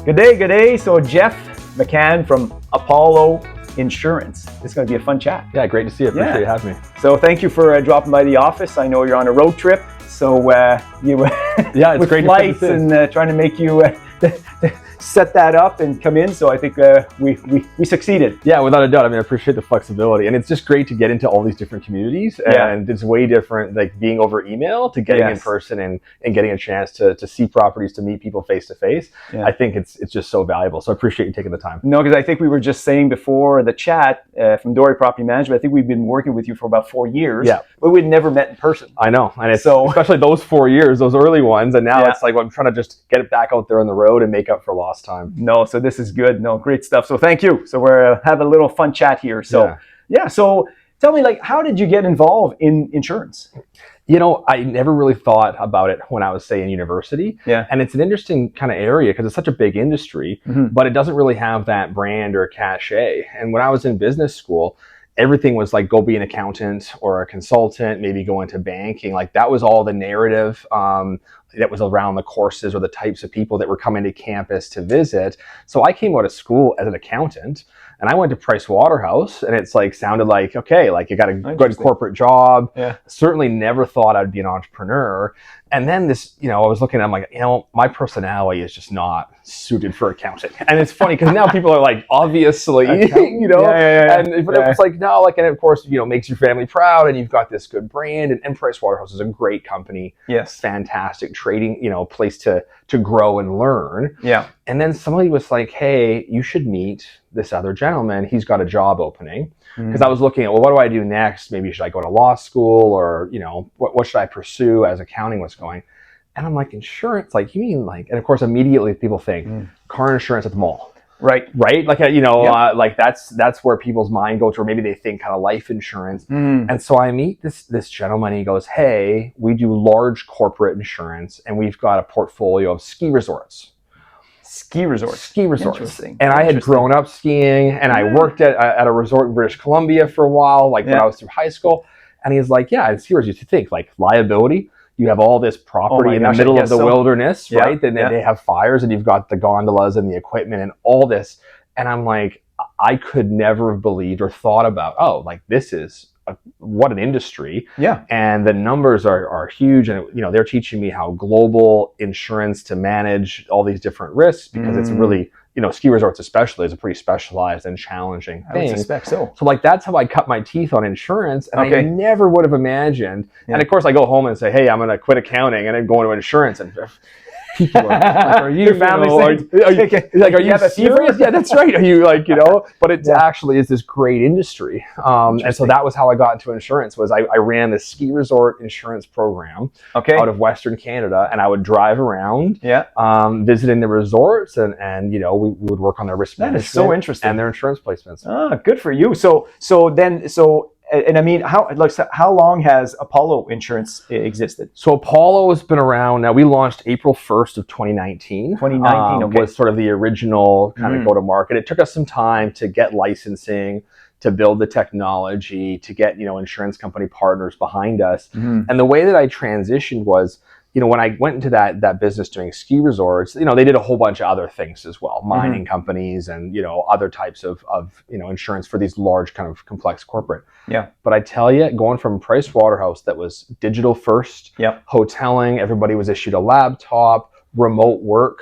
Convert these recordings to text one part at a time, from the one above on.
Good day. So Jeff McCann from Apollo Insurance. This is going to be a fun chat. Yeah, great to see you. Appreciate you having me. So thank you for dropping by the office. I know you're on a road trip, so you yeah, it's with great flights and trying to make you set that up and come in. So I think we succeeded. Yeah, without a doubt. I mean, I appreciate the flexibility, and it's just great to get into all these different communities. And it's way different, like being over email to getting in person and getting a chance to see properties, to meet people face to face. I think it's just so valuable. So I appreciate you taking the time. No, because I think we were just saying before the chat from DORE Property Management, I think we've been working with you for about 4 years. Yeah, but we'd never met in person. I know, and it's so especially those 4 years, those early ones, and now it's like I'm trying to just get it back out there on the road and make up for lost time. No, so this is good. No, great stuff. So thank you. So we're have a little fun chat here. So so tell me, like, how did you get involved in insurance? You know, I never really thought about it when I was, say, in university. Yeah. And it's an interesting kind of area because it's such a big industry, but it doesn't really have that brand or cachet. And when I was in business school, everything was like, go be an accountant or a consultant, maybe go into banking. Like that was all the narrative that was around the courses or the types of people that were coming to campus to visit. So I came out of school as an accountant, and I went to Price Waterhouse, and it's like sounded like, okay, like you got a good corporate job. Certainly never thought I'd be an entrepreneur. And then this, I was looking at, I'm like, my personality is just not suited for accounting. And it's funny because now people are like, obviously, and it's like, no, like, and of course, makes your family proud, and you've got this good brand, and Price Waterhouse is a great company. Yes. Fantastic trading, place to grow and learn. Yeah. And then somebody was like, hey, you should meet this other gentleman. He's got a job opening. Because I was looking at, well, what do I do next? Maybe should I go to law school, or, what should I pursue as accounting was going? And I'm like, insurance? Like, you mean like, and of course, immediately people think car insurance at the mall. Right. Like, like that's where people's mind goes, or maybe they think kind of life insurance. And so I meet this gentleman, and he goes, hey, we do large corporate insurance, and we've got a portfolio of ski resorts. Ski resorts. Interesting. And I had grown up skiing, and I worked at a resort in British Columbia for a while, like when I was through high school. And he's like, yeah, it's yours. You think like liability. You have all this property in the middle of the wilderness, right? And then they have fires, and you've got the gondolas and the equipment and all this. And I'm like, I could never have believed or thought about, like this is what an industry. Yeah. And the numbers are huge. And, they're teaching me how global insurance to manage all these different risks, because it's really, ski resorts especially is a pretty specialized and challenging thing. I would suspect so. So like, that's how I cut my teeth on insurance. And I never would have imagined. And of course I go home and say, hey, I'm going to quit accounting and then go into insurance. And people are like, are you, are you serious? Yeah, that's right. Are you like, but it actually is this great industry. And so that was how I got into insurance. Was I ran this ski resort insurance program out of Western Canada, and I would drive around visiting the resorts, and we would work on their risk management. That is so interesting. And their insurance placements. Good for you. And I mean, how long has Apollo Insurance existed? So Apollo has been around now. We launched April 1st of 2019. 2019, was sort of the original kind of go-to-market. It took us some time to get licensing, to build the technology, to get, insurance company partners behind us. And the way that I transitioned was, when I went into that business doing ski resorts, they did a whole bunch of other things as well, mining companies and, other types of insurance for these large kind of complex corporate. Yeah. But I tell you, going from Price Waterhouse that was digital first, hoteling, everybody was issued a laptop, remote work.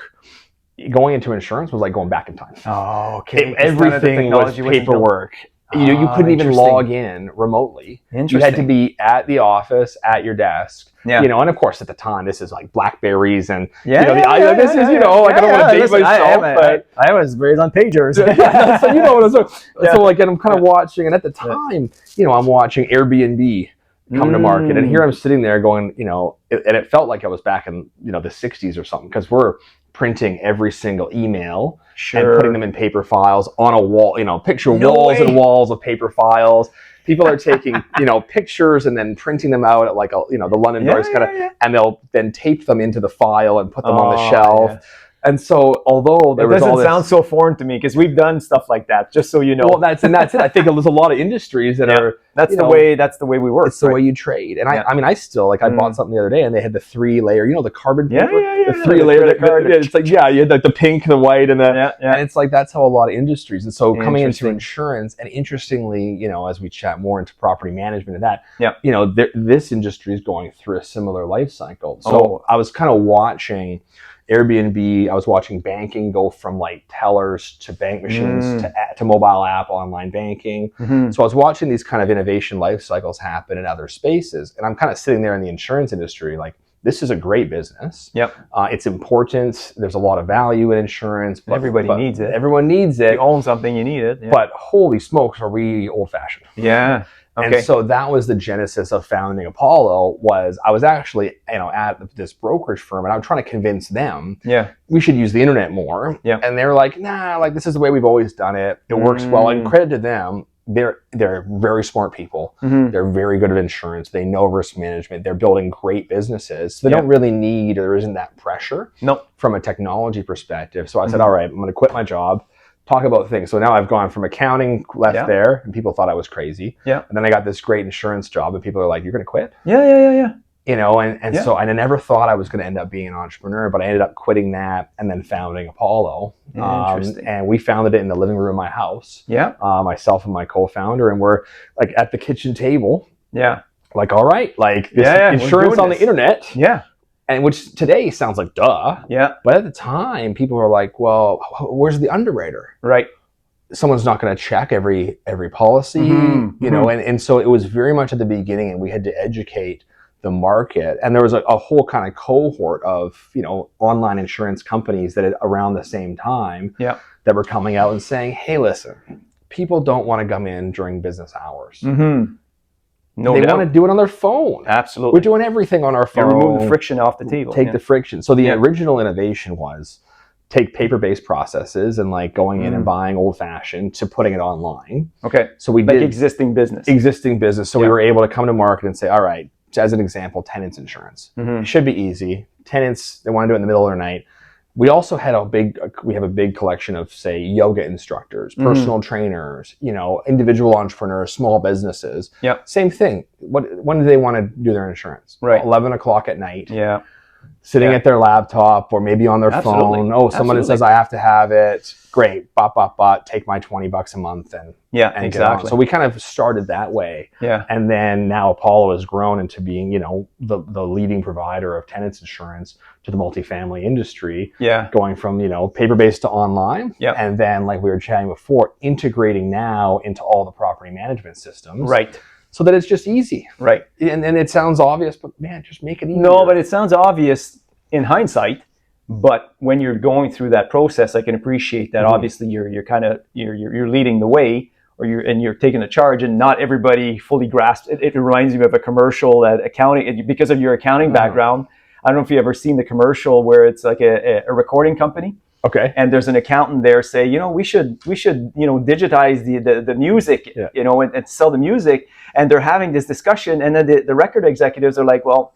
Going into insurance was like going back in time. Oh, okay. Everything was paperwork. You couldn't even log in remotely. You had to be at the office, at your desk. Yeah. And of course at the time this is like Blackberries and I don't want to date myself, but I was raised on pagers. So so like, and I'm kind of watching, and at the time, I'm watching Airbnb come to market, and here I'm sitting there going, and it felt like I was back in the 60s or something, because we're printing every single email and putting them in paper files on a wall, picture walls and walls of paper files. People are taking, pictures and then printing them out at like the London Doors and they'll then tape them into the file and put them on the shelf. And so, although there was all doesn't sound so foreign to me because we've done stuff like that. Just so you know. Well, that's it. I think there's a lot of industries that are. That's the way we work. It's the way you trade. And I mean, I still I bought something the other day, and they had the 3-layer, the carbon paper, the 3-layer card. It's like you had the pink, the white, and and it's like that's how a lot of industries. And so coming into insurance, and interestingly, as we chat more into property management and that, this industry is going through a similar life cycle. So I was kind of watching Airbnb, I was watching banking go from like tellers to bank machines to mobile app, online banking. So I was watching these kind of innovation life cycles happen in other spaces. And I'm kind of sitting there in the insurance industry like, this is a great business. It's important. There's a lot of value in insurance. But everybody needs it. Everyone needs it. If you own something, you need it. But holy smokes, are we old-fashioned? Yeah. Okay. And so that was the genesis of founding Apollo. I was actually, at this brokerage firm, and I'm trying to convince them, we should use the internet more. And they're like, nah, like this is the way we've always done it. It works well. And credit to them, they're very smart people. They're very good at insurance. They know risk management. They're building great businesses. So they don't really need, or there isn't that pressure from a technology perspective. So I said, all right, I'm going to quit my job. Talk about things. So now I've gone from accounting left there, and people thought I was crazy. And then I got this great insurance job, and people are like, "You're going to quit?" So I never thought I was going to end up being an entrepreneur, but I ended up quitting that and then founding Apollo. And we founded it in the living room of my house. Myself and my co-founder, and we're like at the kitchen table. Like, all right, like this insurance on the internet. And which today sounds like duh. But at the time, people were like, well, where's the underwriter? Someone's not going to check every policy, and so it was very much at the beginning, and we had to educate the market. And there was a whole kind of cohort of, online insurance companies that around the same time that were coming out and saying, hey, listen, people don't want to come in during business hours. They want to do it on their phone. Absolutely. We're doing everything on our phone. Remove the friction off the table. Take the friction. So the original innovation was take paper-based processes and like going in and buying old-fashioned to putting it online. So we did existing business. So we were able to come to market and say, all right, as an example, tenants insurance. It should be easy. Tenants, they want to do it in the middle of the night. We also had we have a big collection of, say, yoga instructors, personal trainers, individual entrepreneurs, small businesses. Same thing. When do they want to do their insurance? 11 o'clock at night. Sitting at their laptop or maybe on their phone. Oh, someone says I have to have it. Great. Take my $20 a month and exactly. So we kind of started that way. And then now Apollo has grown into being, the leading provider of tenants insurance to the multifamily industry. Going from, paper-based to online. And then, like we were chatting before, integrating now into all the property management systems. So that it's just easy. And it sounds obvious, but man, just make it easy. No, but it sounds obvious in hindsight. But when you're going through that process, I can appreciate that. Obviously, you're leading the way, or you're taking the charge, and not everybody fully grasps it. It reminds me of a commercial that accounting, because of your accounting background. I don't know if you've ever seen the commercial where it's like a recording company. And there's an accountant there say, we should digitize the music, and sell the music. And they're having this discussion, and then the record executives are like, well,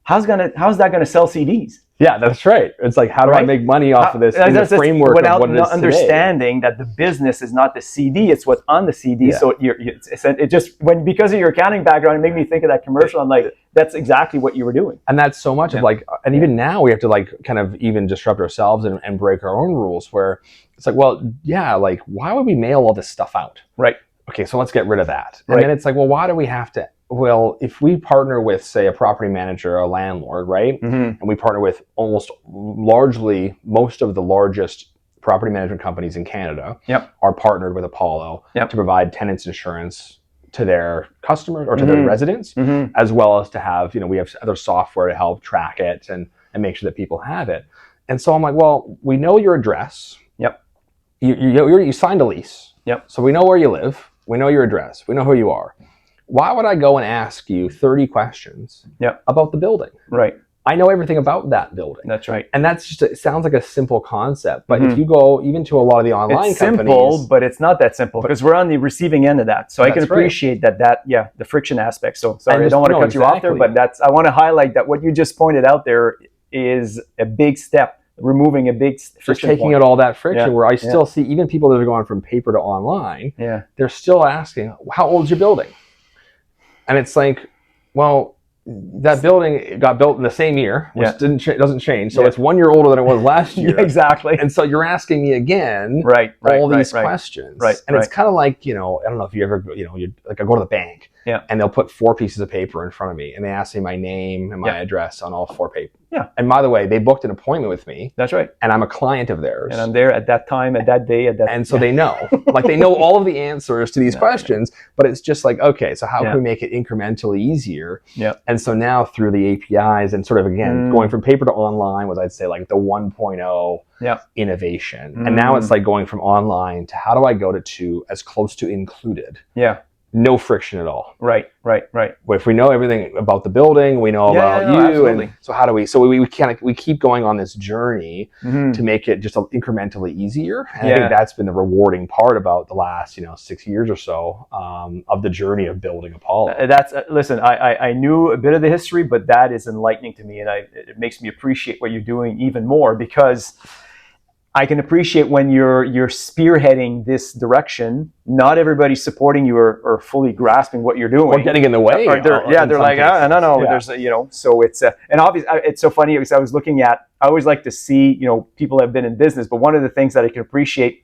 how's that gonna sell CDs? Yeah, that's right. It's like, how do I make money off of this in the framework without of what it is understanding today? That the business is not the CD, it's what's on the CD. So because of your accounting background, it made me think of that commercial. I'm like, that's exactly what you were doing. And that's so much of like, and even now we have to like kind of even disrupt ourselves and break our own rules, where it's like, well, like, why would we mail all this stuff out? Okay, so let's get rid of that. And then it's like, well, why do we have to? Well, if we partner with, say, a property manager or a landlord, and we partner with most of the largest property management companies in Canada are partnered with Apollo to provide tenants insurance to their customers or to their residents, as well as to have, we have other software to help track it and make sure that people have it. And so I'm like, well, we know your address. You signed a lease. So we know where you live. We know your address. We know who you are. Why would I go and ask you 30 questions about the building? I know everything about that building. That's right. And it sounds like a simple concept, but if you go even to a lot of the online companies... It's simple, but it's not that simple, because we're on the receiving end of that. So I can appreciate the friction aspect. So sorry, I don't want to cut you off there, but I want to highlight that what you just pointed out there is a big step removing a big just taking out all that friction, where I still see even people that are going from paper to online, they're still asking, how old is your building? And it's like, well, that building got built in the same year, which doesn't change. So it's 1 year older than it was last year. Exactly. And so you're asking me again, all these questions. And it's kind of like, I don't know if you ever, I go to the bank and they'll put 4 pieces of paper in front of me and they ask me my name and my address on all 4 papers. And by the way, they booked an appointment with me. That's right. And I'm a client of theirs. And I'm there at that time, at that day, at that. And so they know, they know all of the answers to these questions, but it's just like, okay, so how can we make it incrementally easier? And so now through the APIs and sort of, again, going from paper to online was, I'd say, like the 1.0 innovation. And now it's like going from online to how do I go to as close to included? No friction at all. Right. If we know everything about the building, we know about you, absolutely. And so how do we? So we keep going on this journey to make it just incrementally easier. And I think that's been the rewarding part about the last 6 years or so of the journey of building Apollo. Listen, I knew a bit of the history, but that is enlightening to me, and it makes me appreciate what you're doing even more, because I can appreciate when you're spearheading this direction. Not everybody's supporting you or fully grasping what you're doing, or getting in the way. They're like, no. There's so it's and obviously it's so funny because I always like to see people have been in business, but one of the things that I can appreciate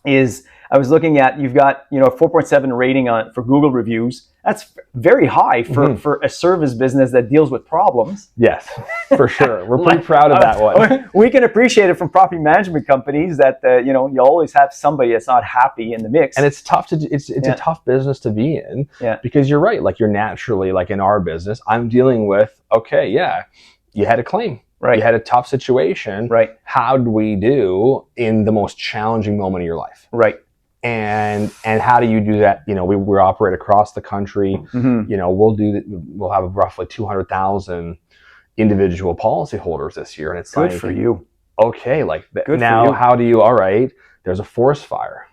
is I was looking at, you've got a 4.7 rating for Google reviews. That's very high for a service business that deals with problems. Yes, for sure. We're pretty proud of that one. We can appreciate it from property management companies that you always have somebody that's not happy in the mix. And it's tough it's a tough business to be in, because you're right. Like, you're naturally, like in our business, I'm dealing with, you had a claim. You had a tough situation. How do we do in the most challenging moment of your life? And how do you do that? We operate across the country. We'll have roughly 200,000 individual policyholders this year, and it's good for you. Okay, now how do you? All right, there's a forest fire.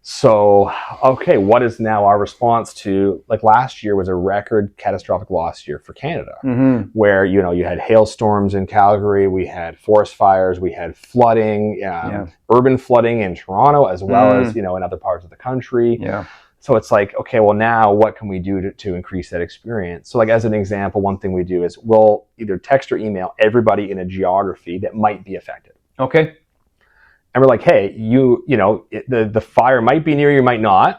So, what is now our response to, last year was a record catastrophic loss year for Canada, where, you had hailstorms in Calgary, we had forest fires, we had flooding, urban flooding in Toronto, as well as, in other parts of the country. So it's like, now what can we do to increase that experience? So, as an example, one thing we do is we'll either text or email everybody in a geography that might be affected. And we're like, hey, the fire might be near you, might not.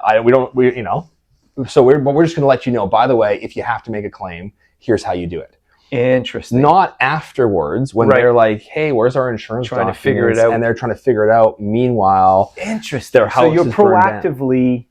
So we're just going to let you know, by the way, if you have to make a claim, here's how you do it. Interesting. Not afterwards when they're like, hey, where's our insurance? Trying to figure it out. And they're trying to figure it out. Meanwhile, interesting. So you're proactively.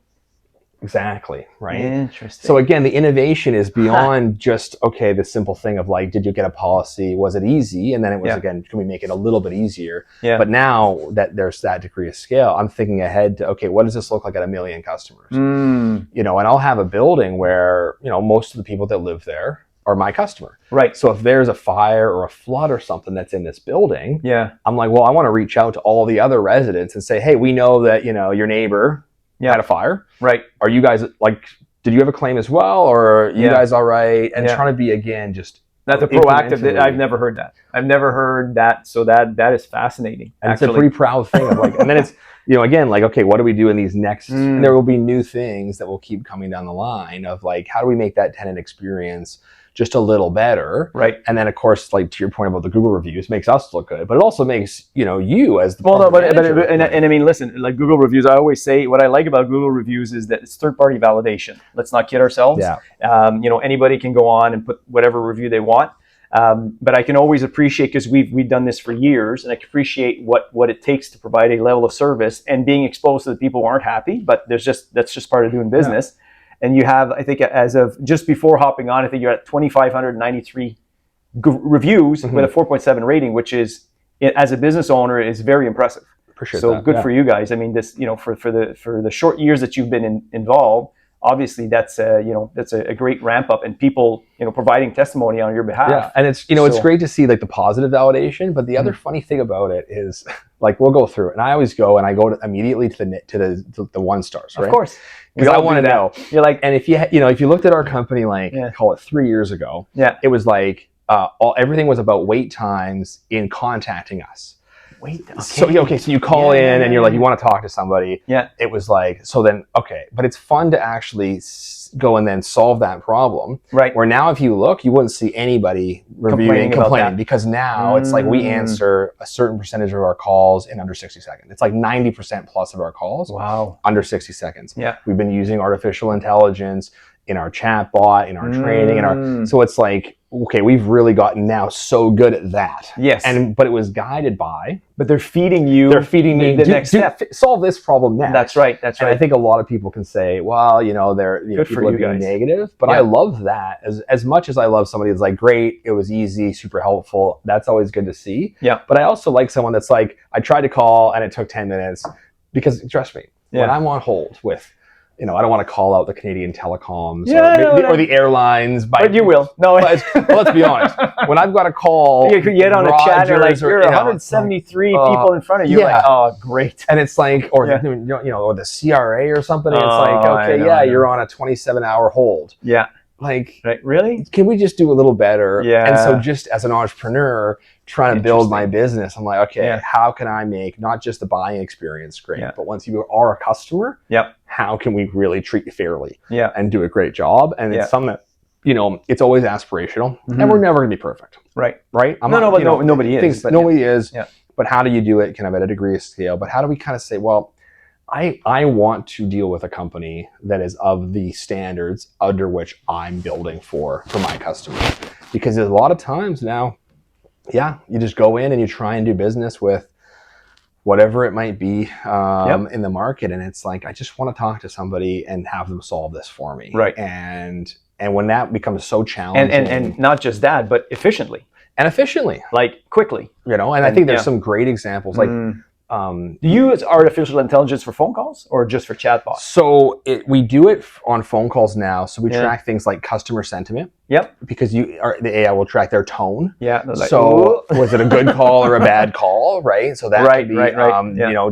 Exactly. Right. Interesting. So again, the innovation is beyond just, the simple thing of did you get a policy? Was it easy? And then it was, again, can we make it a little bit easier? But now that there's that degree of scale, I'm thinking ahead to, what does this look like at 1 million customers? And I'll have a building where, most of the people that live there are my customer. So if there's a fire or a flood or something that's in this building, I'm like, well, I want to reach out to all the other residents and say, hey, we know that, your neighbor had a fire. Are you guys did you have a claim as well, or are you guys all right? And trying to be, again, just that's a proactive. I've never heard that. So that is fascinating. And it's a pretty proud thing of and then it's again, what do we do in these next? And there will be new things that will keep coming down the line of how do we make that tenant experience just a little better, and then of course, to your point about the Google reviews, makes us look good, but it also makes you as the and I mean, listen, Google reviews. I always say what I like about Google reviews is that it's third-party validation. Let's not kid ourselves. Anybody can go on and put whatever review they want, but I can always appreciate, because we've done this for years, and I can appreciate what it takes to provide a level of service and being exposed to the people who aren't happy. But that's just part of doing business. And you have, I think, as of just before hopping on, I think you're at 2,593 reviews with a 4.7 rating, which is, as a business owner, is very impressive. Appreciate so that. Good for you guys. I mean, this, for the short years that you've been involved, obviously that's a great ramp up, and people, providing testimony on your behalf. Yeah, and it's it's great to see the positive validation. But the other funny thing about it is, we'll go through it, and I always go immediately to the 1 stars, right? Of course. Because I want to know. You're and if you looked at our company, call it 3 years ago, it was everything was about wait times in contacting us. Wait, okay. So you call in and you're like, you want to talk to somebody. Yeah. It was like, so then, okay. But it's fun to actually go and then solve that problem. Right. Where now if you look, you wouldn't see anybody complaining because now it's like we answer a certain percentage of our calls in under 60 seconds. It's like 90% plus of our calls. Wow. Under 60 seconds. Yeah. We've been using artificial intelligence in our chat bot, in our training, so it's like, okay, we've really gotten now so good at that. Yes. But it was guided by. But they're feeding me the next step. Solve this problem next. That's right. And I think a lot of people can say, well, they're people are being negative. But I love that. As much as I love somebody that's like, great, it was easy, super helpful. That's always good to see. Yeah. But I also like someone that's like, I tried to call and it took 10 minutes. Because trust me, when I'm on hold with, I don't want to call out the Canadian telecoms or the airlines. But you will. No. Well, let's be honest. When I've got a call, you get on a chat, you're like, you're 173 people in front of you. Like, oh, great. And it's like, or the CRA or something. It's like, okay, you're on a 27-hour hold. Yeah. Like, really? Can we just do a little better? Yeah. And so just as an entrepreneur trying to build my business, I'm like, okay, how can I make not just the buying experience great, but once you are a customer, how can we really treat you fairly and do a great job? And it's something that, it's always aspirational and we're never going to be perfect. Right. Right? Nobody is. Nobody is. Yeah. But how do you do it kind of at a degree of scale? But how do we kind of say, well, I want to deal with a company that is of the standards under which I'm building for my customers. Because there's a lot of times now, you just go in and you try and do business with whatever it might be in the market. And it's like, I just want to talk to somebody and have them solve this for me. Right. And when that becomes so challenging. And not just that, but efficiently. Like quickly. And I think there's some great examples. Like, do you use artificial intelligence for phone calls or just for chatbots? So we do it on phone calls now. So we track things like customer sentiment. Yep. Because the AI will track their tone. Yeah. Like, so was it a good call or a bad call? Right. So that could be,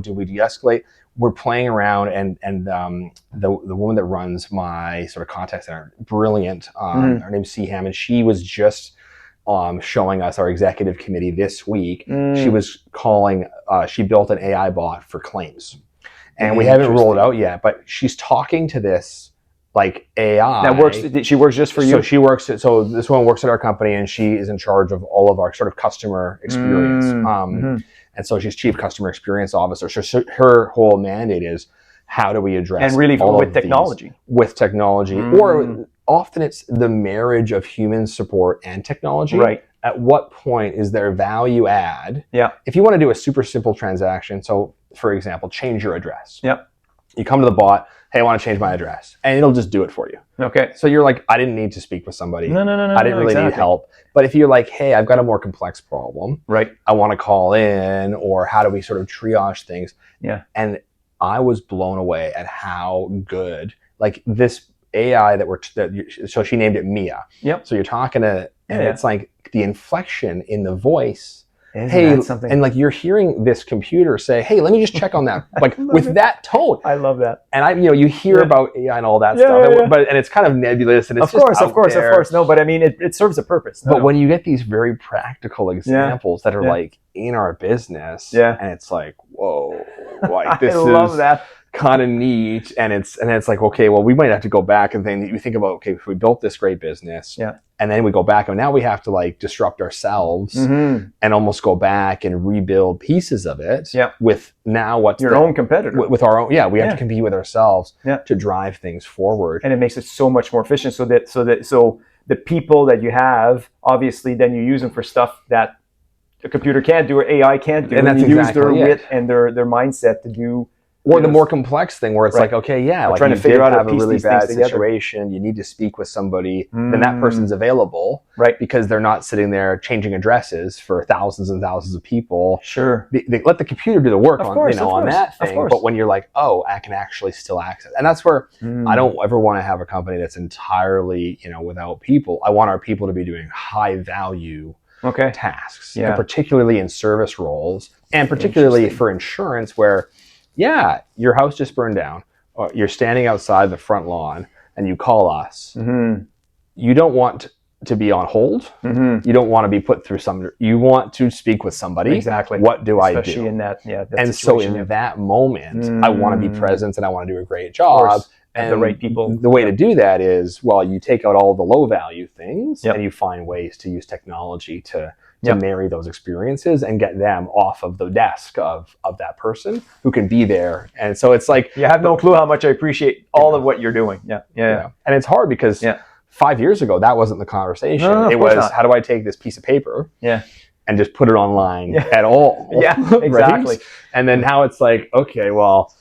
do we de-escalate? We're playing around and the woman that runs my sort of contact center, brilliant. Her name's Seaham, and she was just showing us our executive committee this week. She was calling, she built an AI bot for claims. And we haven't rolled it out yet, but she's talking to this like AI. That works. She works just for you? So this one works at our company and she is in charge of all of our sort of customer experience. And so she's chief customer experience officer. So her whole mandate is how do we address and really all with technology. With technology. Or often it's the marriage of human support and technology. Right. At what point is there value add? Yeah. If you want to do a super simple transaction, so for example, change your address. Yep. You come to the bot, hey, I want to change my address. And it'll just do it for you. Okay. So you're like, I didn't need to speak with somebody. No. I didn't really need help. But if you're like, hey, I've got a more complex problem. Right. I want to call in, or how do we sort of triage things? Yeah. And I was blown away at how good, like this AI so she named it Mia. Yep. So you're talking to, and it's like the inflection in the voice. Isn't that something? And like you're hearing this computer say, hey, let me just check on that. Like with that tone. I love that. And you hear about AI and all that stuff. Yeah. But it's kind of nebulous and it's of course. No, but I mean it serves a purpose. But when you get these very practical examples that are like in our business, and it's like, whoa, like this is kind of neat. And it's like, okay, well, we might have to go back and then you think about, okay, if we built this great business, and then we go back and now we have to like disrupt ourselves and almost go back and rebuild pieces of it with now what's your own competitor. With our own, we have to compete with ourselves to drive things forward. And it makes it so much more efficient so the people that you have, obviously then you use them for stuff that a computer can't do or AI can't do. And that's you use their wit and their mindset to do. Or the more complex thing where it's like, okay, like trying to figure out how to piece a really these bad things together. situation, you need to speak with somebody, then that person's available, right? Because they're not sitting there changing addresses for thousands and thousands of people. Sure. They let the computer do the work on that thing, of course. but when you're like, oh, I can actually still access. And that's where I don't ever want to have a company that's entirely, without people. I want our people to be doing high value tasks, and particularly in service roles, and particularly for insurance where your house just burned down, or you're standing outside the front lawn and you call us. You don't want to be on hold. You don't want to be put through you want to speak with somebody. Exactly. What do I do? Especially in that, that and so in that moment, I want to be present and I want to do a great job. And the right people. The way to do that is, well, you take out all the low value things and you find ways to use technology to marry those experiences and get them off of the desk of that person who can be there. And so it's like, you have no clue how much I appreciate all of what you're doing. Yeah. And it's hard because 5 years ago, that wasn't the conversation. No, it was, how do I take this piece of paper and just put it online at all? Exactly. Right? And then now it's like, okay, well,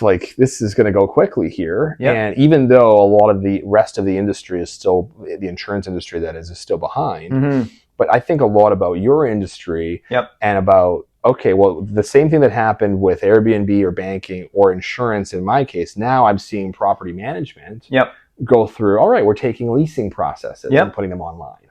like this is going to go quickly here. And even though a lot of the rest of the industry is still, the insurance industry that is still behind, but I think a lot about your industry and about, okay, well, the same thing that happened with Airbnb or banking or insurance in my case, now I'm seeing property management go through, all right, we're taking leasing processes and putting them online.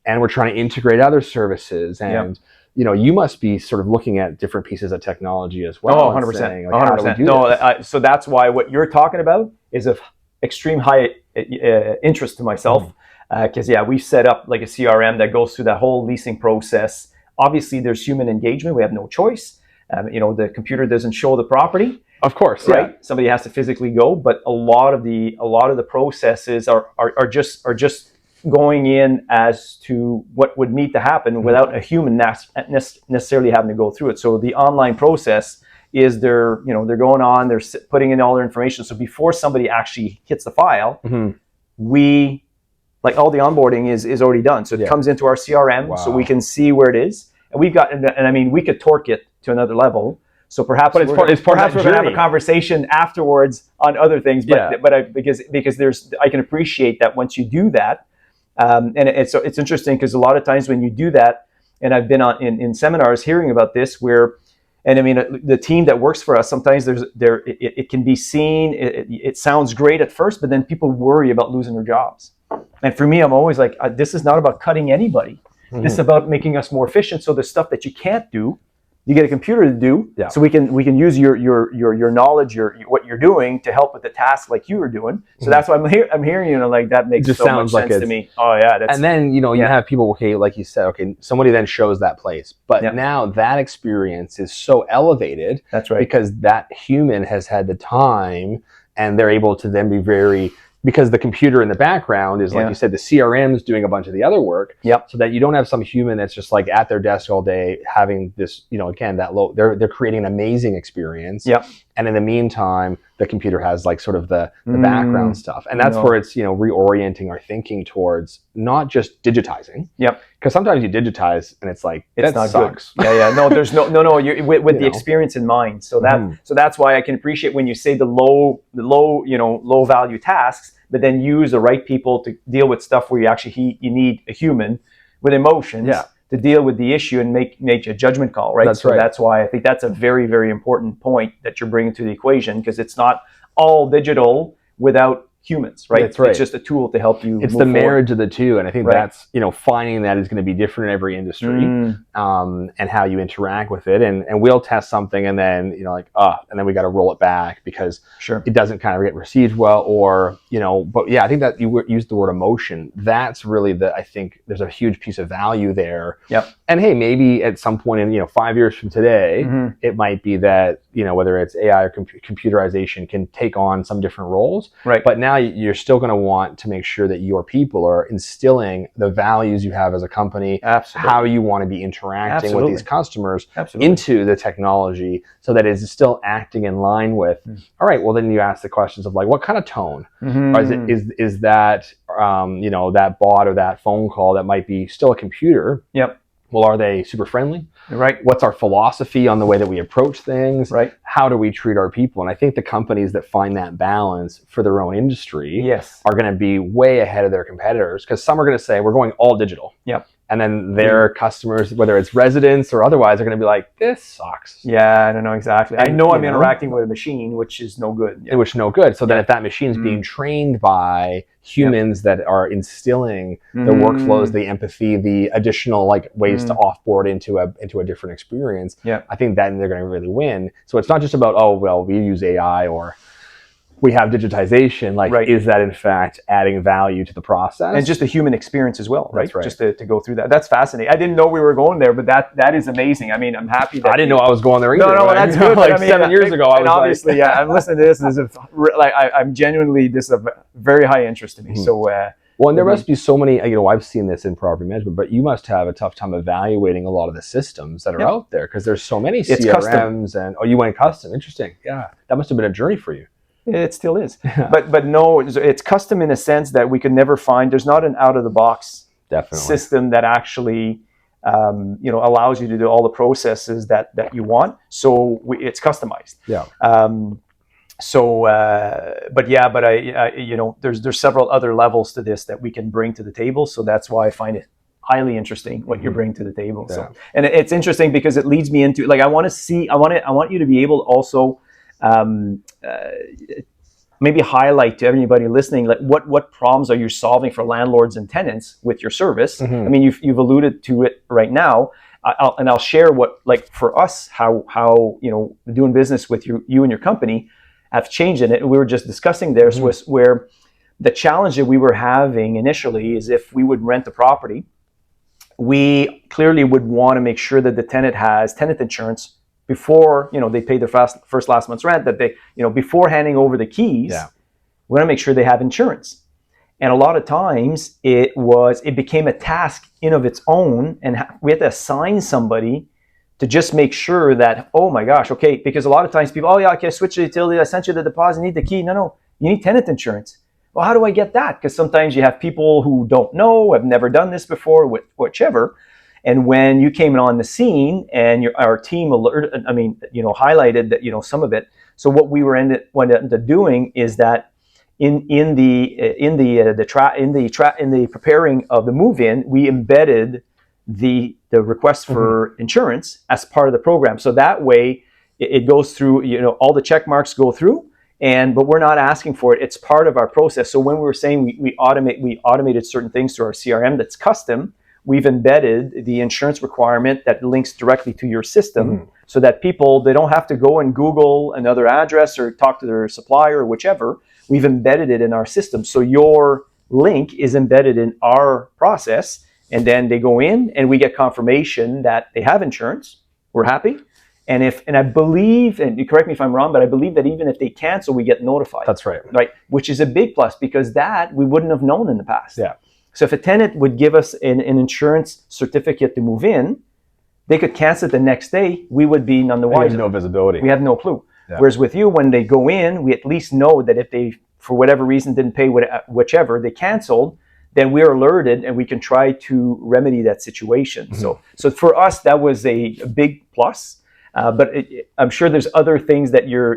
And we're trying to integrate other services. And you must be sort of looking at different pieces of technology as well. 100%. Saying, like, 100%. No, so that's why what you're talking about is of extreme high interest to myself. Because we set up like a CRM that goes through that whole leasing process. Obviously, there's human engagement. We have no choice. The computer doesn't show the property. Of course, right? Somebody has to physically go, but a lot of the processes are just going in as to what would need to happen without a human necessarily having to go through it. So the online process is they're going on, they're putting in all their information. So before somebody actually hits the file, we, like, all the onboarding is already done. So it comes into our CRM, so we can see where it is. And we've got, and I mean, we could torque it to another level. So perhaps we're going to have a conversation afterwards on other things. But because I can appreciate that once you do that, and so it's interesting because a lot of times when you do that, and I've been in seminars hearing about this where, and I mean, the team that works for us, sometimes it can be seen, it sounds great at first, but then people worry about losing their jobs. And for me, I'm always like, this is not about cutting anybody. This is about making us more efficient. So the stuff that you can't do, you get a computer to do. So we can use your knowledge, what you're doing to help with the task like you were doing. So that's why I'm hearing you, and like that makes so much sense to me. Oh yeah. And then you have people, okay, like you said, okay, somebody then shows that place, but now that experience is so elevated. That's right. Because that human has had the time, and they're able to then be because the computer in the background is, like you said, the CRM is doing a bunch of the other work. So that you don't have some human that's just like at their desk all day having this, again, they're creating an amazing experience. And in the meantime, the computer has like sort of the background stuff. And that's where it's, reorienting our thinking towards not just digitizing. Because sometimes you digitize and it's like, it's not sucks. Good. No, there's no, you're with the experience in mind. So that's why I can appreciate when you say the low value tasks, but then use the right people to deal with stuff where you need a human with emotions to deal with the issue and make a judgment call, right? That's why I think that's a very, very important point that you're bringing to the equation, because it's not all digital without humans, right? That's right. It's just a tool to help you. It's the marriage of the two, and I think that's finding that is going to be different in every industry, and how you interact with it. And we'll test something, and then and then we got to roll it back because it doesn't kind of get received well, or But I think that you used the word emotion. That's really I think there's a huge piece of value there. And hey, maybe at some point in 5 years from today, it might be that whether it's AI or computerization can take on some different roles. But now you're still going to want to make sure that your people are instilling the values you have as a company, how you want to be interacting with these customers into the technology, so that it's still acting in line with. All right, well then you ask the questions of like, what kind of tone? Or is that that bot or that phone call that might be still a computer? Well, are they super friendly? What's our philosophy on the way that we approach things? How do we treat our people? And I think the companies that find that balance for their own industry are going to be way ahead of their competitors, because some are going to say, we're going all digital. And then their customers, whether it's residents or otherwise, are going to be like, this sucks. I don't know exactly. I know I'm interacting with a machine, which is no good. Which is no good. So then if that machine's being trained by humans that are instilling the workflows, the empathy, the additional ways to offboard into a different experience, I think then they're going to really win. So it's not just about, we use AI or we have digitization, like is that in fact adding value to the process? And just the human experience as well, right? That's right. Just to go through that. That's fascinating. I didn't know we were going there, but that is amazing. I mean, I'm happy that I didn't know I was going there either. No, that's good. Like 7 years ago, I was obviously, I'm listening to this. I'm genuinely, this is a very high interest to me. So, well, and there must be so many, I've seen this in property management, but you must have a tough time evaluating a lot of the systems that are out there because there's so many CRMs and, you went custom. Interesting. Yeah. That must have been a journey for you. It still is. But no, it's custom in a sense that we could never find. There's not an out of the box system that actually, allows you to do all the processes that you want. So it's customized. Yeah. There's several other levels to this that we can bring to the table. So that's why I find it highly interesting what you're bringing to the table. Yeah. So, and it's interesting because it leads me into, like, I want you to be able to also maybe highlight to everybody listening, like what problems are you solving for landlords and tenants with your service? I mean, you've alluded to it right now. I'll share what, like, for us, how doing business with you and your company have changed in it. We were just discussing this was where the challenge that we were having initially is if we would rent the property, we clearly would want to make sure that the tenant has tenant insurance before they pay their first last month's rent, that they before handing over the keys. We want to make sure they have insurance. And a lot of times it became a task in of its own, and we had to assign somebody to just make sure that, oh my gosh, okay, because a lot of times people, oh yeah, okay, I switched to utility, I sent you the deposit, I need the key. No, you need tenant insurance. Well, how do I get that? Because sometimes you have people who don't know, have never done this before, whichever. And when you came on the scene and our team highlighted that, some of it. So what we ended up doing is that in the preparing of the move-in, we embedded the request for insurance as part of the program. So that way it goes through, all the check marks go through, but we're not asking for it. It's part of our process. So when we were saying we automated certain things through our CRM that's custom, we've embedded the insurance requirement that links directly to your system so that they don't have to go and Google another address or talk to their supplier or whichever. We've embedded it in our system. So your link is embedded in our process, and then they go in and we get confirmation that they have insurance. We're happy. And I believe, and you correct me if I'm wrong, but I believe that even if they cancel, we get notified. That's right. Right, which is a big plus because that we wouldn't have known in the past. Yeah. So if a tenant would give us an insurance certificate to move in, they could cancel it the next day. We would be none the wiser. We have no visibility. We have no clue. Yeah. Whereas with you, when they go in, we at least know that if they, for whatever reason, didn't pay whichever, they canceled, then we're alerted and we can try to remedy that situation. So for us, that was a big plus. But I'm sure there's other things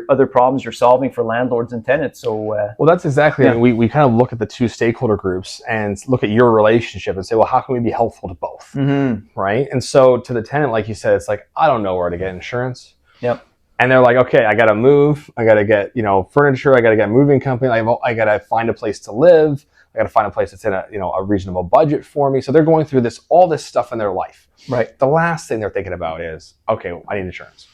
other problems you're solving for landlords and tenants. So well, that's exactly. Yeah. I mean, we kind of look at the two stakeholder groups and look at your relationship and say, well, how can we be helpful to both, right? And so to the tenant, like you said, it's like, I don't know where to get insurance. Yep. And they're like, okay, I got to move. I got to get furniture. I got to get a moving company. I got to find a place to live. I got to find a place that's in a reasonable budget for me. So they're going through all this stuff in their life. Right. The last thing they're thinking about is, okay, I need insurance.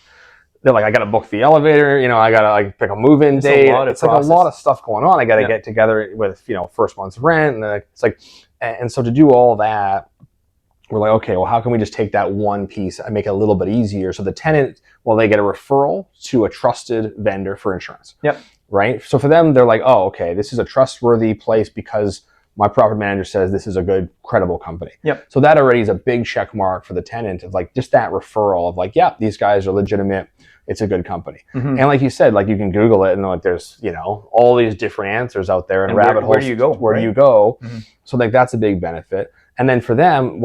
They're like, I got to book the elevator. I got to pick a move-in date. It's like a lot of stuff going on. I got to get together with first month's rent, and it's like, and so to do all that, we're like, okay, well, how can we just take that one piece and make it a little bit easier? So the tenant, they get a referral to a trusted vendor for insurance. Yep. Right. So for them, they're like, oh, okay, this is a trustworthy place because my property manager says this is a good, credible company. Yep. So that already is a big check mark for the tenant of like just that referral of like, yeah, these guys are legitimate. It's a good company. And like you said, like you can Google it and like there's, all these different answers out there and rabbit holes. Where do you go? Where do you go? So like that's a big benefit. And then for them,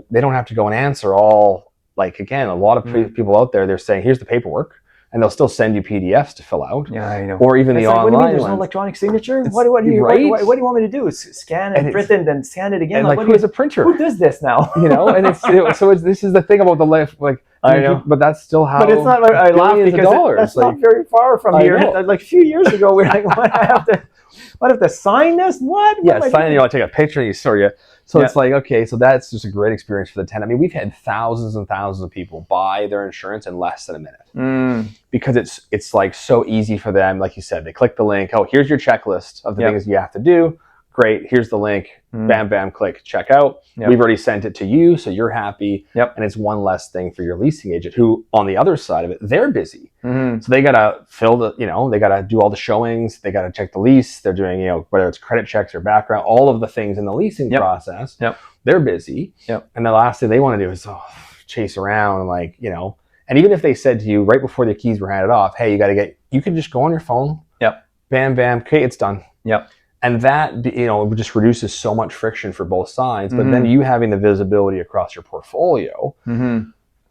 they don't have to go and answer all, like, again, a lot of people out there, they're saying, here's the paperwork. And they'll still send you PDFs to fill out. Yeah, I know. Or even the online what do you mean there's ones. no electronic signature? What do you want me to do? Scan it, print it, and then scan it again? And like who is a printer? Who does this now? And this is the thing about the life. Like I know. But that's still how. But it's not like I laugh because that's like, not very far from here. Like a few years ago, we're like, what? I have to sign this? What? Yeah, sign. You want to take a picture, you sort of. So it's like, okay, so that's just a great experience for the tenant. I mean, we've had thousands and thousands of people buy their insurance in less than a minute because it's like so easy for them. Like you said, they click the link. Oh, here's your checklist of the things you have to do. Great. Here's the link. Bam, bam, click, check out. We've already sent it to you, so you're happy. And it's one less thing for your leasing agent who, on the other side of it, they're busy. So they got to fill they got to do all the showings. They got to check the lease. They're doing, whether it's credit checks or background, all of the things in the leasing process. They're busy. And the last thing they want to do is chase around and even if they said to you right before the keys were handed off, hey, you can just go on your phone. Bam, bam. Okay, it's done. And that, just reduces so much friction for both sides. But then you having the visibility across your portfolio,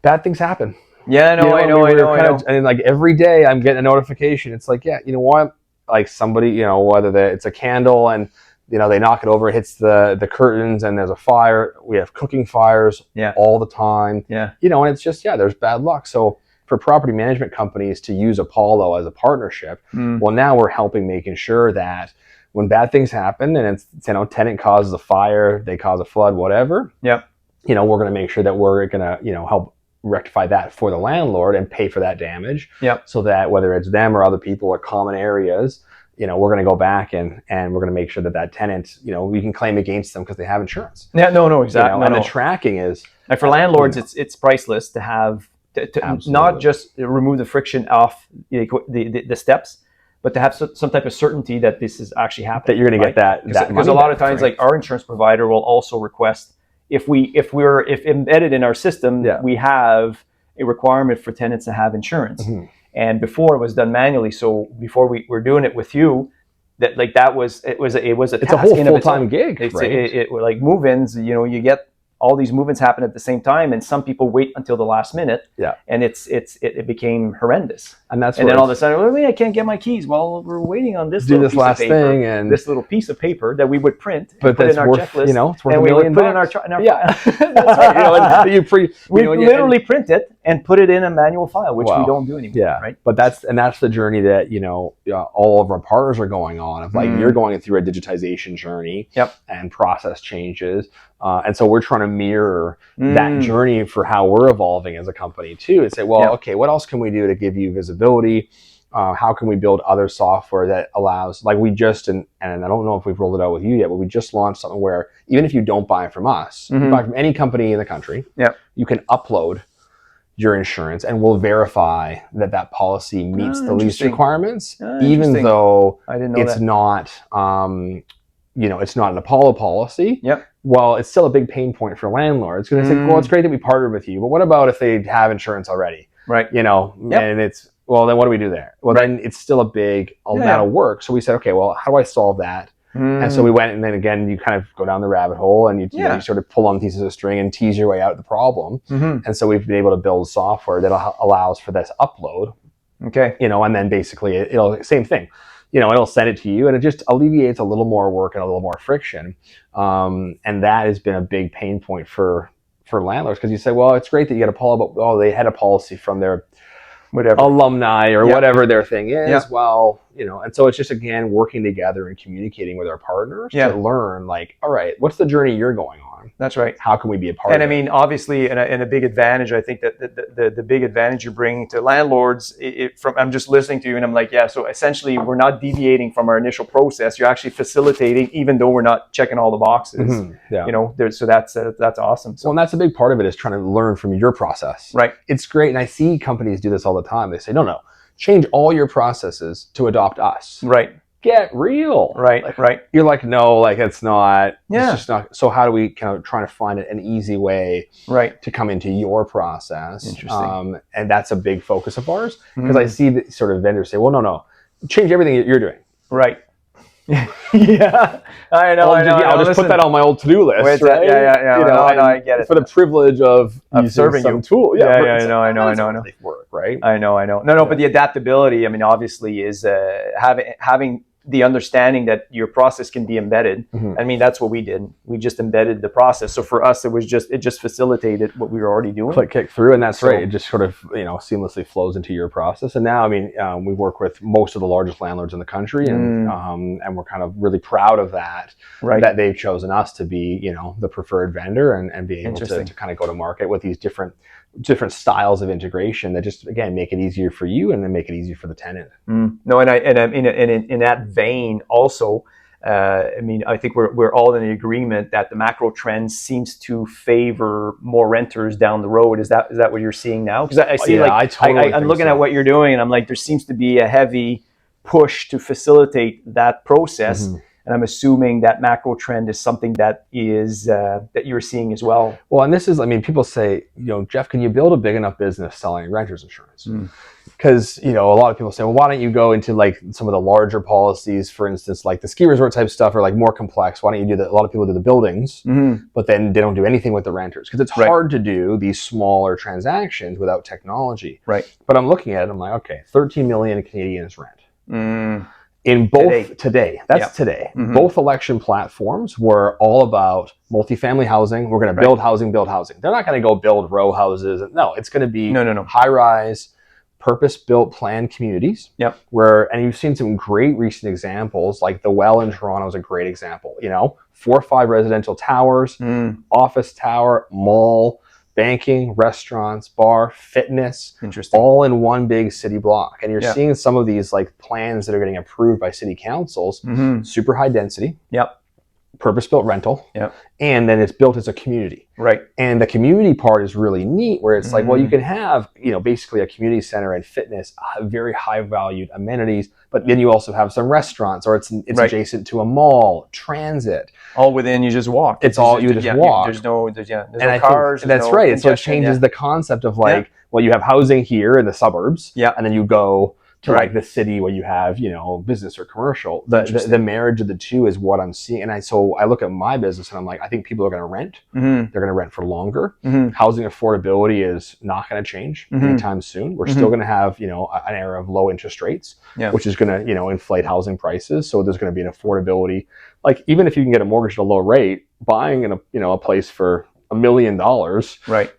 bad things happen. Yeah, I know. And like every day I'm getting a notification. It's like, you know what? Like somebody, whether it's a candle and, they knock it over, it hits the curtains and there's a fire. We have cooking fires all the time. And it's just, there's bad luck. So for property management companies to use Apollo as a partnership, well, now we're helping making sure that when bad things happen and it's, tenant causes a fire, they cause a flood, whatever, we're going to make sure that we're going to, help rectify that for the landlord and pay for that damage. So that whether it's them or other people or common areas, we're going to go back and we're going to make sure that tenant, we can claim against them because they have insurance. Exactly. And the tracking is... And for landlords, it's priceless to have, to not just remove the friction off the steps, but to have some type of certainty that this is actually happening. That you're going to get that because a lot of times, like our insurance provider will also request if embedded in our system, we have a requirement for tenants to have insurance. And before it was done manually. So before we were doing it with you, it was a task. It's a whole full-time gig, right? Like move-ins, you get all these movements happen at the same time, and some people wait until the last minute. And it became horrendous. And then all of a sudden, I can't get my keys. Well, we're waiting on this little piece of paper, and this little piece of paper that we would print, but put in our checklist, it's worth and we would put it in our file. We literally print it and put it in a manual file, which we don't do anymore. Right? But that's the journey that all of our partners are going on. Of like you're going through a digitization journey, and process changes, and so we're trying to mirror that journey for how we're evolving as a company too, and say, well, okay, what else can we do to give you visibility? How can we build other software that allows, like we just, and I don't know if we've rolled it out with you yet, but we just launched something where even if you don't buy from us, you buy from any company in the country, you can upload your insurance and we'll verify that policy meets the lease requirements, even though it's not, it's not an Apollo policy. Well, it's still a big pain point for landlords because they say, well, it's great that we partnered with you, but what about if they have insurance already? And it's, well, then what do we do there? Well, then it's still a big amount of work. So we said, okay, well, how do I solve that? And so we went, and then again, you kind of go down the rabbit hole and you sort of pull on pieces of string and tease your way out of the problem. And so we've been able to build software that allows for this upload. And then basically it'll, same thing. It'll send it to you and it just alleviates a little more work and a little more friction. And that has been a big pain point for landlords, because you say, well, it's great that you get Apollo, but they had a policy from their alumni or whatever their thing is. Well, and so it's just, again, working together and communicating with our partners to learn, like, all right, what's the journey you're going on? That's right. How can we be a part of it? And I mean, obviously, and a big advantage, I think that the big advantage you're bringing to landlords, I'm just listening to you and I'm like, so essentially we're not deviating from our initial process. You're actually facilitating, even though we're not checking all the boxes. So that's awesome. So, well, and that's a big part of it, is trying to learn from your process. Right. It's great. And I see companies do this all the time. They say, no, change all your processes to adopt us. Right. Get real. Right. You're like, no, like it's not. It's just not. So how do we kind of try to find an easy way to come into your process? Interesting. And that's a big focus of ours, because I see that sort of vendors say, well, no, change everything that you're doing. Right. I know. I'll just put that on my old to-do list, right? I get it. For the privilege of serving some tool. I know. Work, right? I know. No, but the adaptability, I mean, obviously, is having the understanding that your process can be embedded. I mean, that's what we did. We just embedded the process. So for us, it just facilitated what we were already doing. Kick through, and that's right. It just sort of seamlessly flows into your process. And now, I mean, we work with most of the largest landlords in the country, and we're kind of really proud of that. Right. That they've chosen us to be the preferred vendor and be able to kind of go to market with these different styles of integration that just again make it easier for you and then make it easier for the tenant. No, and in that vein also, I mean, I think we're all in agreement that the macro trend seems to favor more renters down the road. Is that what you're seeing now? Because I see, I'm looking at what you're doing, and I'm like, there seems to be a heavy push to facilitate that process. And I'm assuming that macro trend is something that is that you're seeing as well. Well, and this is, I mean, people say, Jeff, can you build a big enough business selling renters insurance? Because, a lot of people say, well, why don't you go into like some of the larger policies, for instance, like the ski resort type stuff or like more complex. Why don't you do that? A lot of people do the buildings, but then they don't do anything with the renters because it's hard to do these smaller transactions without technology. Right. But I'm looking at it, I'm like, okay, 13 million Canadians rent. In both today. Both election platforms were all about multifamily housing. We're going to build housing. They're not going to go build row houses. No, it's going to be high-rise, purpose-built planned communities. And you've seen some great recent examples, like the Well in Toronto is a great example. 4 or 5 residential towers, office tower, mall, banking, restaurants, bar, fitness, all in one big city block. And you're seeing some of these like plans that are getting approved by city councils, super high density, purpose-built rental, and then it's built as a community. Right. And the community part is really neat where it's like, well, you can have, basically a community center and fitness, very high valued amenities, but then you also have some restaurants or it's adjacent to a mall, transit. All within, you just walk. It's all, you just walk. There's no cars. That's right. So it changes the concept of like, well, you have housing here in the suburbs, and then you go to like the city where you have, business or commercial. The marriage of the two is what I'm seeing. And so I look at my business and I'm like, I think people are going to rent. They're going to rent for longer. Housing affordability is not going to change anytime soon. We're still going to have, an era of low interest rates, which is going to, inflate housing prices. So there's going to be an affordability. Like even if you can get a mortgage at a low rate, buying in a place for $1 million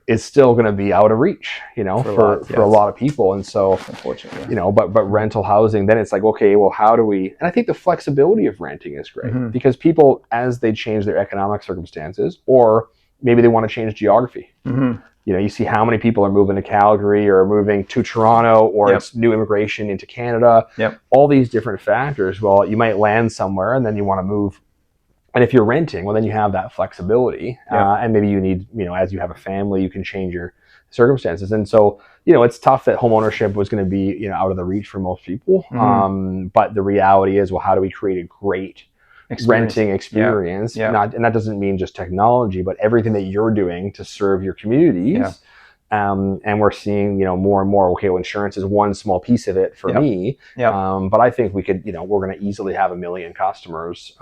is still going to be out of reach, for a lot of people. And so, unfortunately, but rental housing, then it's like, okay, well, how do we, and I think the flexibility of renting is great because people, as they change their economic circumstances, or maybe they want to change geography, you see how many people are moving to Calgary or moving to Toronto or it's new immigration into Canada, all these different factors. Well, you might land somewhere and then you want to move. And if you're renting, well, then you have that flexibility. And maybe you need, as you have a family, you can change your circumstances. And so, it's tough that homeownership was going to be, out of the reach for most people. But the reality is, well, how do we create a great renting experience? And that doesn't mean just technology, but everything that you're doing to serve your communities. And we're seeing, more and more, okay, well, insurance is one small piece of it for me. But I think we could, we're going to easily have 1 million customers,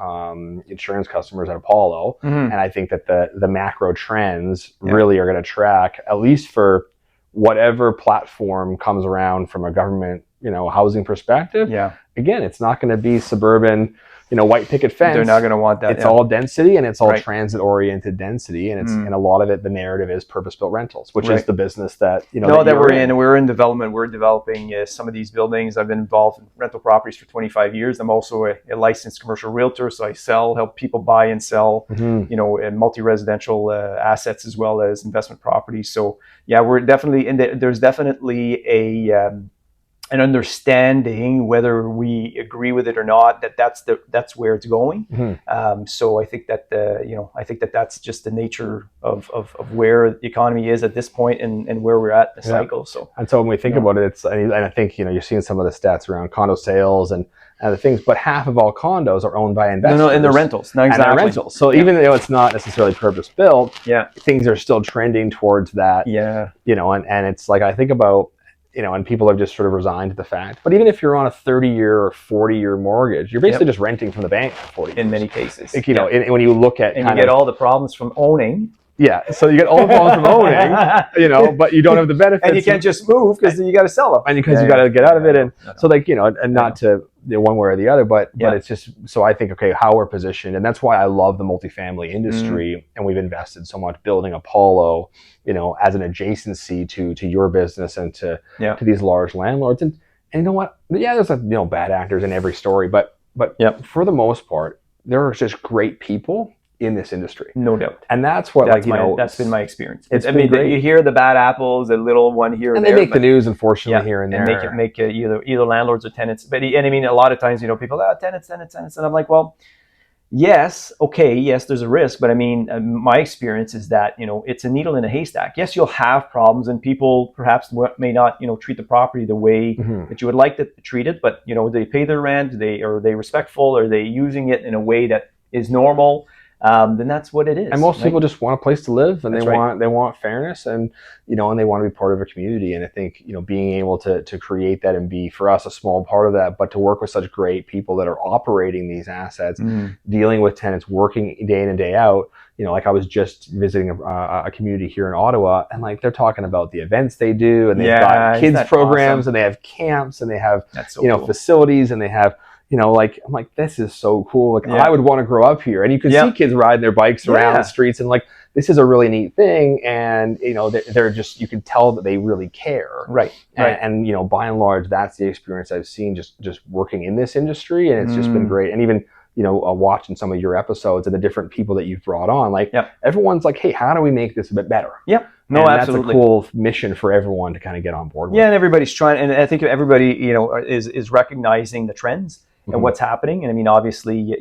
insurance customers at Apollo. And I think that the macro trends really are going to track, at least for whatever platform comes around from a government, housing perspective. Again, it's not going to be suburban, white picket fence. They're not going to want that. It's all density and it's all transit-oriented density, and it's and a lot of it. The narrative is purpose-built rentals, which is the business that that we're in. We're in development. We're developing some of these buildings. I've been involved in rental properties for 25 years. I'm also a licensed commercial realtor, so I help people buy and sell, and multi-residential assets as well as investment properties. So we're definitely there's definitely an understanding, whether we agree with it or not, that's where it's going. So I think that that's just the nature of where the economy is at this point and where we're at in the cycle. So when we think about it, and I think you're seeing some of the stats around condo sales and other things, but half of all condos are owned by investors. No, and they're rentals. No, exactly. And they're rentals. So even though it's not necessarily purpose built, things are still trending towards that. And it's like I think about. And people have just sort of resigned to the fact. But even if you're on a 30-year or 40-year mortgage, you're basically just renting from the bank for 40 years. In many cases. When you look at and you get all the problems from owning Yeah, so you get all the problems from owning, but you don't have the benefits. And you can't just move because you got to sell them. And because you got to get out of it. And so like, and not to one way or the other, but it's just, so I think, okay, how we're positioned. And that's why I love the multifamily industry. And we've invested so much building Apollo, as an adjacency to your business and to these large landlords. And you know what? Yeah, there's bad actors in every story, but for the most part, there are just great people in this industry, no doubt, and that's what that's been my experience. Great. You hear the bad apples, a little one here and there, they make the news, unfortunately, here and there, and make either landlords or tenants. But a lot of times, people, tenants, and I'm like, well, yes, there's a risk, but my experience is that it's a needle in a haystack. Yes, you'll have problems, and people perhaps may not treat the property the way that you would like to treat it, but they pay their rent, are they respectful, are they using it in a way that is normal? Then that's what it is. And most people just want a place to live, and they want fairness, and and they want to be part of a community. And I think being able to create that and be, for us, a small part of that, but to work with such great people that are operating these assets, dealing with tenants, working day in and day out. Like I was just visiting a community here in Ottawa, and like they're talking about the events they do, and they've got kids programs, and they have camps, and they have cool. facilities, and they have. I'm like, this is so cool. Like I would want to grow up here. And you can see kids riding their bikes around the streets, and like, this is a really neat thing. And, they're just, you can tell that they really care. Right. And by and large, that's the experience I've seen just working in this industry. And it's just been great. And even, watching some of your episodes and the different people that you've brought on, like everyone's like, hey, how do we make this a bit better? Yep. No, and absolutely. That's a cool mission for everyone to kind of get on board with. Yeah. And everybody's trying, and I think everybody, is recognizing the trends. And what's happening, and obviously,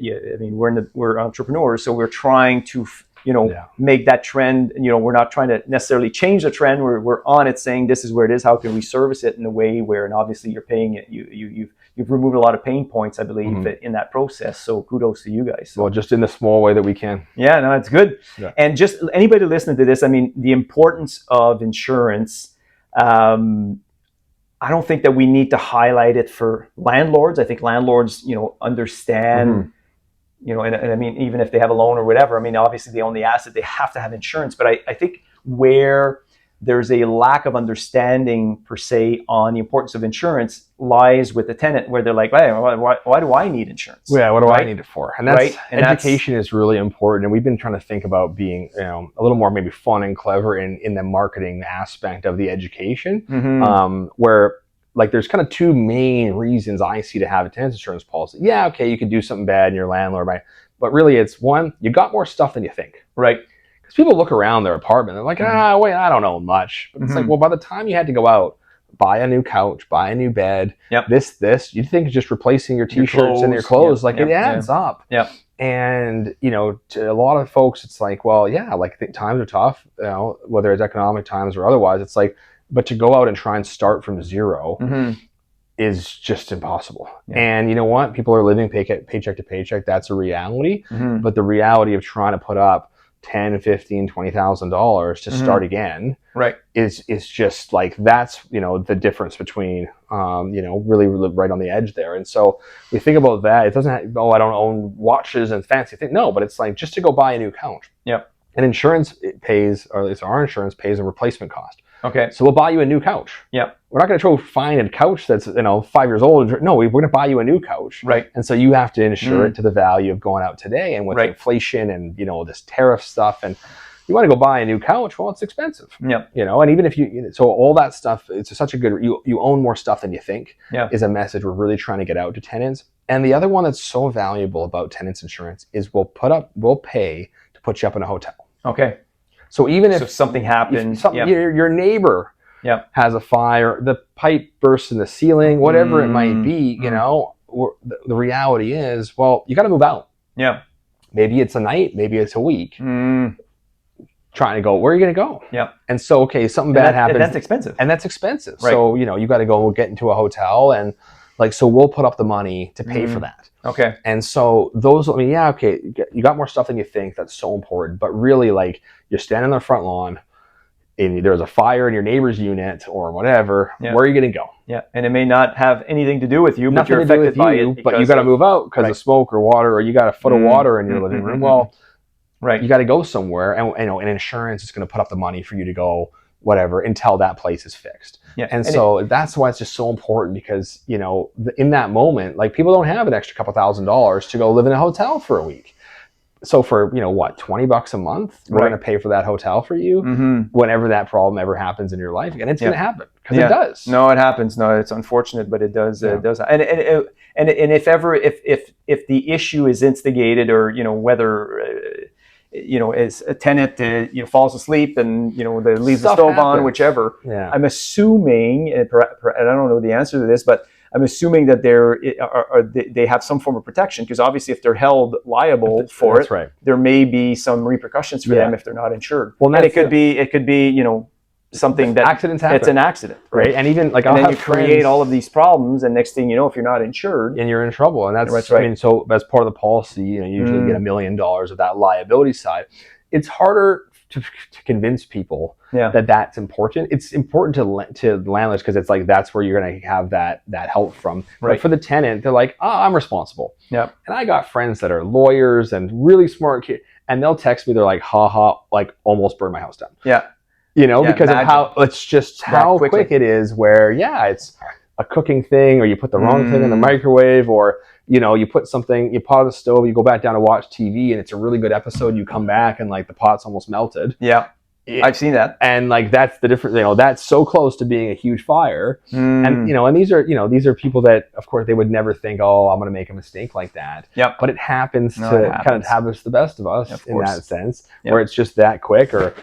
we're entrepreneurs, so we're trying to, make that trend. We're not trying to necessarily change the trend. We're on it, saying this is where it is. How can we service it in a way where, and obviously, you're paying it. You've removed a lot of pain points, I believe, in that process. So kudos to you guys. So, well, just in the small way that we can. Yeah, no, it's good. Yeah. And just anybody listening to this, the importance of insurance. I don't think that we need to highlight it for landlords. I think landlords, understand, and even if they have a loan or whatever, obviously they own the asset, they have to have insurance. But I think where there's a lack of understanding per se on the importance of insurance lies with the tenant, where they're like, hey, why do I need insurance? Yeah, what do I need it for? And that's education is really important. And we've been trying to think about being a little more maybe fun and clever in the marketing aspect of the education, where like there's kind of two main reasons I see to have a tenant insurance policy. Yeah, okay, you could do something bad in your landlord, right? But really it's one, you got more stuff than you think. Right. Because people look around their apartment, they're like, wait, I don't know much. But it's like, well, by the time you had to go out, buy a new couch, buy a new bed, this, you think it's just replacing your t-shirts and your clothes. Like it adds up. Yeah. And, to a lot of folks, it's like, well, like times are tough, whether it's economic times or otherwise, it's like, but to go out and try and start from zero is just impossible. Yeah. And you know what? People are living paycheck to paycheck. That's a reality. But the reality of trying to put up $10,000, $15,000, $20,000 to start again, is just like, that's the difference between really right on the edge there. And so we think about that. It doesn't have, I don't own watches and fancy things. No, but it's like just to go buy a new couch. Yep. And insurance pays, or at least our insurance pays, a replacement cost. Okay. So we'll buy you a new couch. Yeah. We're not going to try to find a couch that's 5 years old. No, we're going to buy you a new couch. Right. And so you have to insure it to the value of going out today. And with inflation and this tariff stuff, and you want to go buy a new couch, well, it's expensive. Yeah. And even if so all that stuff, it's such a good. You own more stuff than you think. Yeah. Is a message we're really trying to get out to tenants. And the other one that's so valuable about tenants insurance is we'll pay to put you up in a hotel. Okay. So even if something happens, your neighbor has a fire, the pipe bursts in the ceiling, whatever it might be, the reality is, well, you got to move out. Yeah. Maybe it's a night, maybe it's a week. Trying to go, where are you going to go? Yeah. And so, okay, something bad happens. And that's expensive. Right. So, you got to go get into a hotel, and so we'll put up the money to pay for that. Okay. And so those, okay, you got more stuff than you think. That's so important. But really, you're standing on the front lawn, and there's a fire in your neighbor's unit or whatever. Yeah. Where are you going to go? Yeah. And it may not have anything to do with you, but you're affected by it. But you got to move out because of smoke or water, or you got a foot of water in your living room. Well, Right. You got to go somewhere, and and insurance is going to put up the money for you to go whatever until that place is fixed. Yeah. And so that's why it's just so important, because in that moment, like, people don't have an extra couple $1,000s to go live in a hotel for a week. So for what, $20 a month, we're going to pay for that hotel for you whenever that problem ever happens in your life, and it's going to happen, because it does. No, it happens. No, it's unfortunate, but it does. It does. And if ever if the issue is instigated, or whether as a tenant falls asleep and they leave the stove on, whichever. Yeah. I'm assuming, and I don't know the answer to this, but I'm assuming that they have some form of protection, because obviously if they're held liable for it, there may be some repercussions for them if they're not insured. Well, and it could be something that accidents happen. It's an accident, right? And even like, and then you create all of these problems, and next thing you know, if you're not insured, and you're in trouble. And that's right. I mean, so as part of the policy, you usually get $1 million of that liability side. It's harder to convince people that that's important. It's important to landlords, because it's like, that's where you're going to have that help from. Right. But for the tenant, they're like, oh, I'm responsible. Yeah. And I got friends that are lawyers and really smart kids, and they'll text me. They're like, haha, like, almost burned my house down. Yeah. Because of how quick it is, where it's a cooking thing, or you put the wrong thing in the microwave, or you put something, you pot on the stove, you go back down to watch TV, and it's a really good episode, you come back and like the pot's almost melted. Yeah. I've seen that. And like, that's the difference, that's so close to being a huge fire. And and these are people that, of course, they would never think, oh, I'm going to make a mistake like that. Yeah. But it happens kind of happens to the best of us, in that sense, where it's just that quick. Or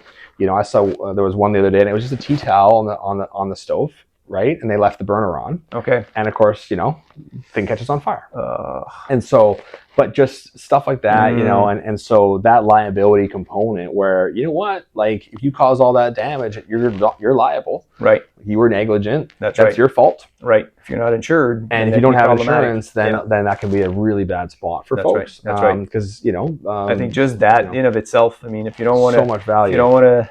I saw there was one the other day, and it was just a tea towel on the stove, right? And they left the burner on. Okay. And of course, thing catches on fire. And so, but just stuff like that, and so that liability component, where like, if you cause all that damage, you're liable. Right. You were negligent. That's your fault. Right. If you're not insured, and if you don't have insurance, then that can be a really bad spot for folks. That's right. Because I think just that in of itself. I mean, if you don't want so much value, if you don't want to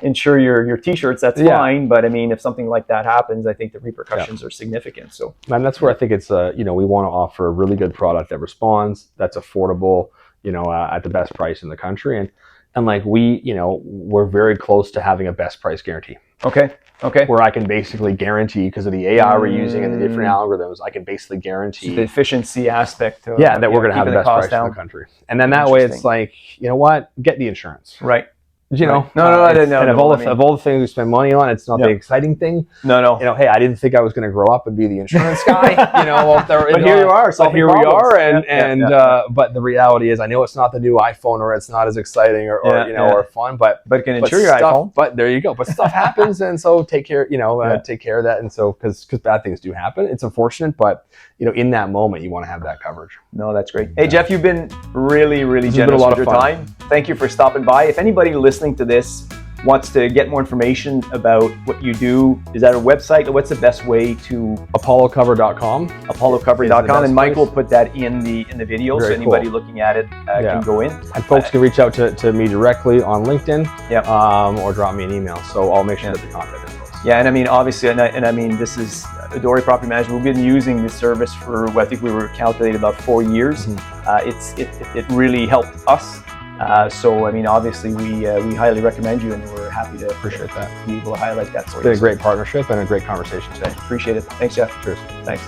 insure your t-shirts, that's fine. But I mean, if something like that happens, I think the repercussions are significant. So, and that's where I think it's we want to offer a really good product that responds, that's affordable, at the best price in the country, and like, we're very close to having a best price guarantee. Okay. Where I can basically guarantee, because of the AI we're using and the different algorithms, I can basically guarantee the efficiency aspect of, that we're going to have the best price in the country. And then that way, it's like, get the insurance. Right. I didn't know. And of all the things we spend money on, it's not the exciting thing. No. Hey, I didn't think I was going to grow up and be the insurance guy. But here you are. So here we are. But the reality is, I know it's not the new iPhone, or it's not as exciting or fun, but it can insure your iPhone. But there you go. But stuff happens, and so take care. Take care of that. And so, because bad things do happen, it's unfortunate, but in that moment, you want to have that coverage. No, that's great. Hey, Jeff, you've been really, really generous with your time. Thank you for stopping by. If anybody listening to this wants to get more information about what you do, is that a website? What's the best way to? ApolloCover.com. ApolloCover.com, and Mike will put that in the video. Very so anybody looking at it can go in. And folks can reach out to me directly on LinkedIn, or drop me an email. So I'll make sure that the contact info. Yeah, and I mean, obviously, and I mean, this is DORE Property Management. We've been using this service for, I think we were calculating about 4 years. It really helped us. So, I mean, obviously, we highly recommend you, and we're happy to be able to highlight that for you. It's been a great partnership and a great conversation today. Appreciate it. Thanks, Jeff. Cheers. Thanks.